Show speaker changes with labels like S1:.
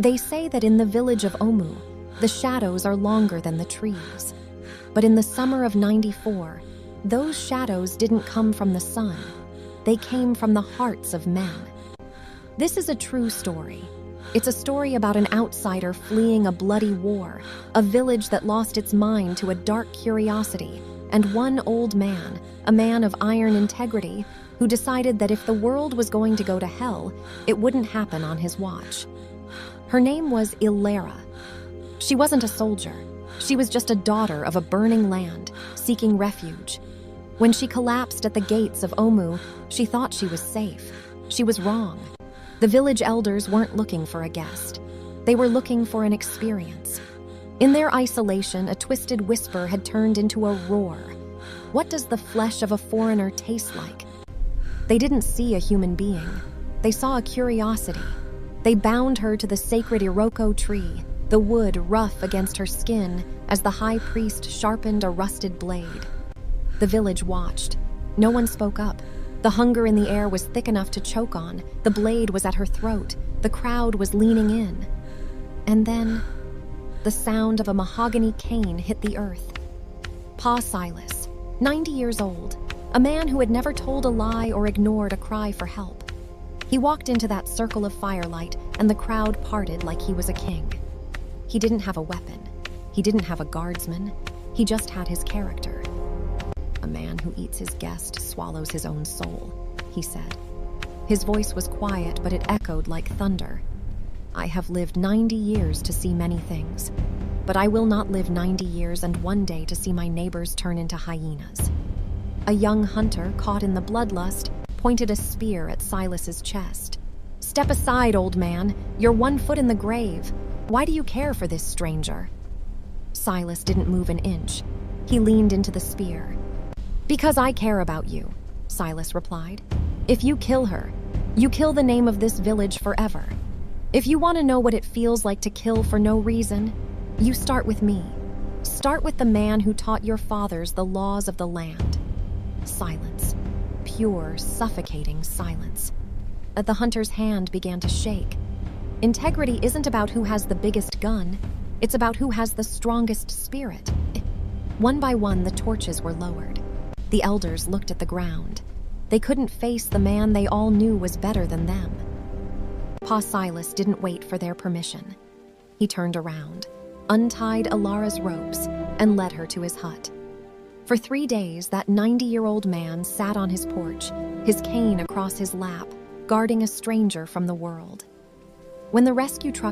S1: They say that in the village of Omu, the shadows are longer than the trees. But in the summer of '94, those shadows didn't come from the sun. They came from the hearts of men. This is a true story. It's a story about an outsider fleeing a bloody war, a village that lost its mind to a dark curiosity, and one old man, a man of iron integrity, who decided that if the world was going to go to hell, it wouldn't happen on his watch. Her name was Ilara. She wasn't a soldier. She was just a daughter of a burning land, seeking refuge. When she collapsed at the gates of Omu, she thought she was safe. She was wrong. The village elders weren't looking for a guest. They were looking for an experience. In their isolation, a twisted whisper had turned into a roar. What does the flesh of a foreigner taste like? They didn't see a human being. They saw a curiosity. They bound her to the sacred Iroko tree, the wood rough against her skin as the high priest sharpened a rusted blade. The village watched. No one spoke up. The hunger in the air was thick enough to choke on. The blade was at her throat. The crowd was leaning in. And then, the sound of a mahogany cane hit the earth. Pa Silas, 90 years old, a man who had never told a lie or ignored a cry for help. He walked into that circle of firelight, and the crowd parted like he was a king. He didn't have a weapon. He didn't have a guardsman. He just had his character. "A man who eats his guest swallows his own soul," he said. His voice was quiet, but it echoed like thunder. "I have lived 90 years to see many things, but I will not live 90 years and one day to see my neighbors turn into hyenas." A young hunter, caught in the bloodlust, pointed a spear at Silas's chest. "Step aside, old man. You're 1 foot in the grave. Why do you care for this stranger?" Silas didn't move an inch. He leaned into the spear. "Because I care about you," Silas replied. "If you kill her, you kill the name of this village forever. If you want to know what it feels like to kill for no reason, you start with me. Start with the man who taught your fathers the laws of the land." Silence. Pure, suffocating silence. The hunter's hand began to shake. Integrity isn't about who has the biggest gun. It's about who has the strongest spirit. One by one, the torches were lowered. The elders looked at the ground. They couldn't face the man they all knew was better than them. Pa Silas didn't wait for their permission. He turned around, untied Ilara's ropes, and led her to his hut. For 3 days, that 90-year-old man sat on his porch, his cane across his lap, guarding a stranger from the world. When the rescue truck